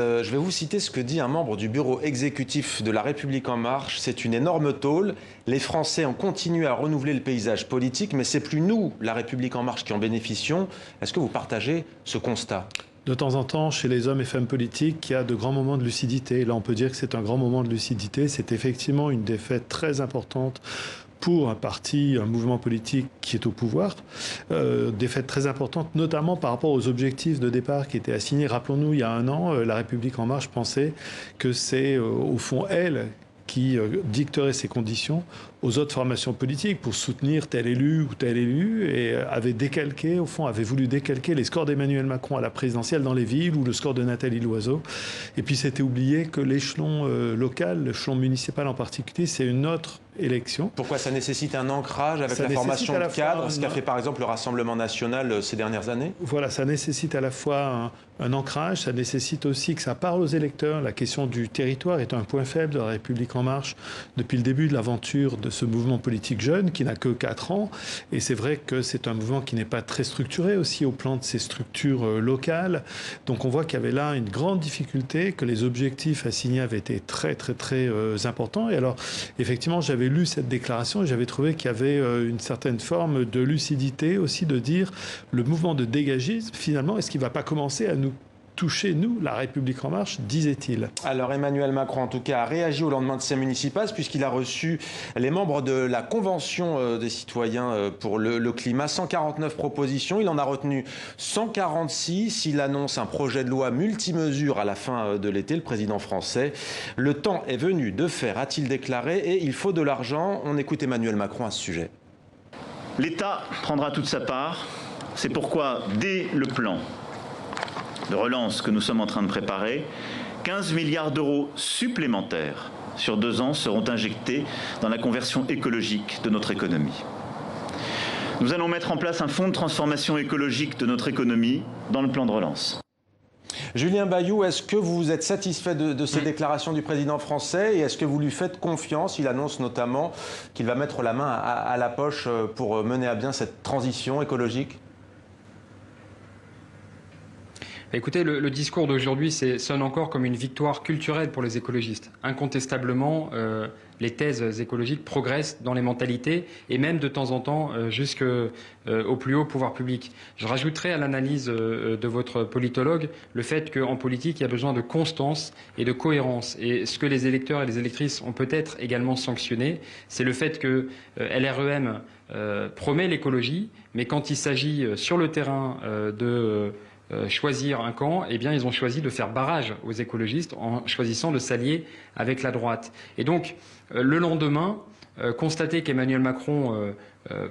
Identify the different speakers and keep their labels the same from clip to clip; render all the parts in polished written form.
Speaker 1: Je vais vous citer ce que dit un membre du bureau exécutif de La République En Marche. C'est une énorme tôle. Les Français ont continué à renouveler le paysage politique, mais c'est plus nous, La République En Marche, qui en bénéficions. Est-ce que vous partagez ce constat ?
Speaker 2: De temps en temps, chez les hommes et femmes politiques, il y a de grands moments de lucidité. Là, on peut dire que c'est un grand moment de lucidité. C'est effectivement une défaite très importante pour un parti, un mouvement politique qui est au pouvoir. Défaite très importante, notamment par rapport aux objectifs de départ qui étaient assignés. Rappelons-nous, il y a un an, La République En Marche pensait que c'est, au fond, elle qui dicterait ses conditions aux autres formations politiques pour soutenir tel élu ou tel élu, et avait décalqué, au fond, avait voulu décalquer les scores d'Emmanuel Macron à la présidentielle dans les villes ou le score de Nathalie Loiseau. Et puis c'était oublié que l'échelon local, l'échelon municipal en particulier, c'est une autre élection.
Speaker 1: Pourquoi ça nécessite un ancrage avec la formation de cadre, ce qu'a fait par exemple le Rassemblement national ces dernières années?
Speaker 2: Voilà, ça nécessite à la fois un ancrage, ça nécessite aussi que ça parle aux électeurs. La question du territoire est un point faible de La République En Marche depuis le début de l'aventure de ce mouvement politique jeune qui n'a que 4 ans. Et c'est vrai que c'est un mouvement qui n'est pas très structuré aussi au plan de ses structures locales. Donc on voit qu'il y avait là une grande difficulté, que les objectifs assignés avaient été très importants. Et alors, effectivement, j'avais lu cette déclaration et j'avais trouvé qu'il y avait une certaine forme de lucidité aussi, de dire le mouvement de dégagisme, finalement, est-ce qu'il ne va pas commencer à nous toucher, nous, La République En Marche, disait-il.
Speaker 1: Alors Emmanuel Macron, en tout cas, a réagi au lendemain de ces municipales puisqu'il a reçu les membres de la Convention des citoyens pour le climat. 149 propositions, il en a retenu 146. Il annonce un projet de loi multimesures à la fin de l'été, le président français. Le temps est venu de faire, a-t-il déclaré, et il faut de l'argent. On écoute Emmanuel Macron à ce sujet.
Speaker 3: L'État prendra toute sa part. C'est pourquoi, dès le plan de relance que nous sommes en train de préparer, 15 milliards d'euros supplémentaires sur 2 ans seront injectés dans la conversion écologique de notre économie. Nous allons mettre en place un fonds de transformation écologique de notre économie dans le plan de relance.
Speaker 1: Julien Bayou, est-ce que vous êtes satisfait de ces déclarations du président français et est-ce que vous lui faites confiance? Il annonce notamment qu'il va mettre la main à la poche pour mener à bien cette transition écologique.
Speaker 4: Écoutez, le discours d'aujourd'hui sonne encore comme une victoire culturelle pour les écologistes. Incontestablement, les thèses écologiques progressent dans les mentalités et même de temps en temps jusqu'au plus haut pouvoir public. Je rajouterai à l'analyse de votre politologue le fait qu'en politique, il y a besoin de constance et de cohérence. Et ce que les électeurs et les électrices ont peut-être également sanctionné, c'est le fait que LREM promet l'écologie, mais quand il s'agit sur le terrain de choisir un camp, eh bien, ils ont choisi de faire barrage aux écologistes en choisissant de s'allier avec la droite. Et donc, le lendemain, constater qu'Emmanuel Macron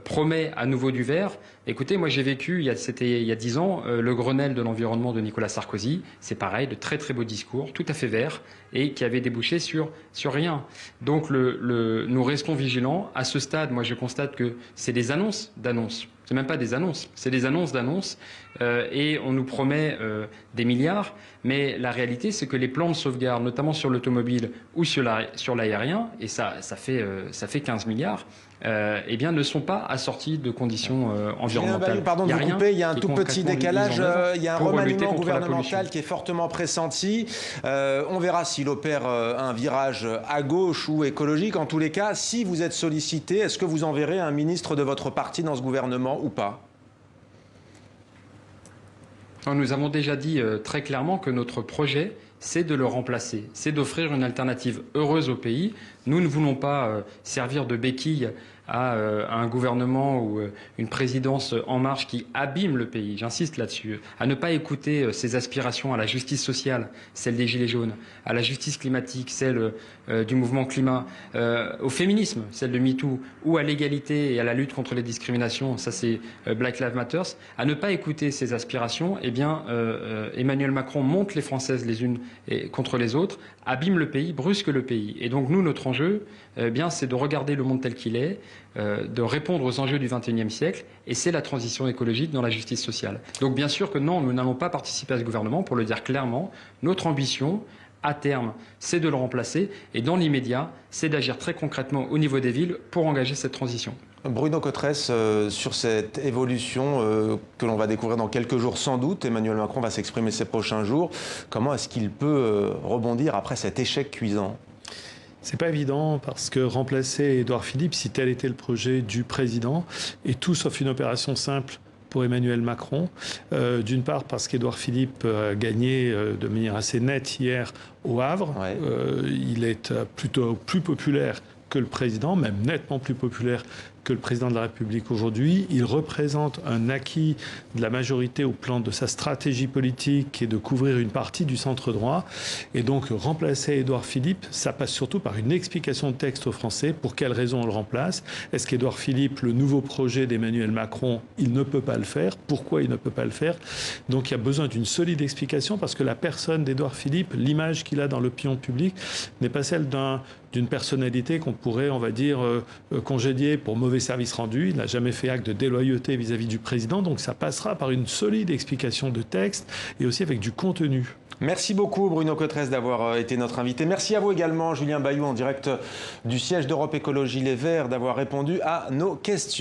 Speaker 4: promet à nouveau du vert. Écoutez, moi j'ai vécu, c'était il y a 10 ans, le Grenelle de l'environnement de Nicolas Sarkozy. C'est pareil, de très beaux discours, tout à fait verts, et qui avaient débouché sur rien. Donc nous restons vigilants. À ce stade, moi je constate que c'est des annonces d'annonces. C'est même pas des annonces, c'est des annonces d'annonces. Et on nous promet des milliards. Mais la réalité, c'est que les plans de sauvegarde, notamment sur l'automobile ou sur l'aérien, et ça fait 15 milliards, eh bien, ne sont pas assortis de conditions environnementales.
Speaker 1: Pardon de vous couper, il y a un tout petit décalage, il y a un remaniement gouvernemental qui est fortement pressenti. On verra s'il opère un virage à gauche ou écologique. En tous les cas, si vous êtes sollicité, est-ce que vous enverrez un ministre de votre parti dans ce gouvernement ou pas ?
Speaker 4: Nous avons déjà dit très clairement que notre projet, c'est de le remplacer, c'est d'offrir une alternative heureuse au pays. Nous ne voulons pas servir de béquille à un gouvernement ou une présidence en marche qui abîme le pays, j'insiste là-dessus, à ne pas écouter ses aspirations à la justice sociale, celle des Gilets jaunes, à la justice climatique, celle du mouvement climat, au féminisme, celle de MeToo, ou à l'égalité et à la lutte contre les discriminations, ça c'est Black Lives Matter, à ne pas écouter ces aspirations, eh bien Emmanuel Macron monte les Françaises les unes contre les autres, abîme le pays, brusque le pays. Et donc nous, notre enjeu, bien, c'est de regarder le monde tel qu'il est, de répondre aux enjeux du XXIe siècle, et c'est la transition écologique dans la justice sociale. Donc bien sûr que non, nous n'allons pas participer à ce gouvernement, pour le dire clairement. Notre ambition, à terme, c'est de le remplacer. Et dans l'immédiat, c'est d'agir très concrètement au niveau des villes pour engager cette transition.
Speaker 1: Bruno Cotresse, sur cette évolution que l'on va découvrir dans quelques jours sans doute, Emmanuel Macron va s'exprimer ces prochains jours. Comment est-ce qu'il peut rebondir après cet échec cuisant ?
Speaker 2: C'est pas évident parce que remplacer Édouard Philippe, si tel était le projet du président, est tout sauf une opération simple pour Emmanuel Macron. D'une part parce qu'Édouard Philippe a gagné de manière assez nette hier au Havre.
Speaker 1: Ouais.
Speaker 2: Il est plutôt plus populaire que le président, même nettement plus populaire que le président de la République aujourd'hui. Il représente un acquis de la majorité au plan de sa stratégie politique qui est de couvrir une partie du centre droit. Et donc remplacer Édouard Philippe, ça passe surtout par une explication de texte aux Français. Pour quelles raisons on le remplace? Est-ce qu'Édouard Philippe, le nouveau projet d'Emmanuel Macron, il ne peut pas le faire? Pourquoi il ne peut pas le faire? Donc il y a besoin d'une solide explication parce que la personne d'Édouard Philippe, l'image qu'il a dans l'opinion publique, n'est pas celle d'une personnalité qu'on pourrait, on va dire, congédier pour mauvais service rendu. Il n'a jamais fait acte de déloyauté vis-à-vis du président, donc ça passera par une solide explication de texte et aussi avec du contenu.
Speaker 1: Merci beaucoup Bruno Cotresse d'avoir été notre invité. Merci à vous également Julien Bayou en direct du siège d'Europe Écologie Les Verts d'avoir répondu à nos questions.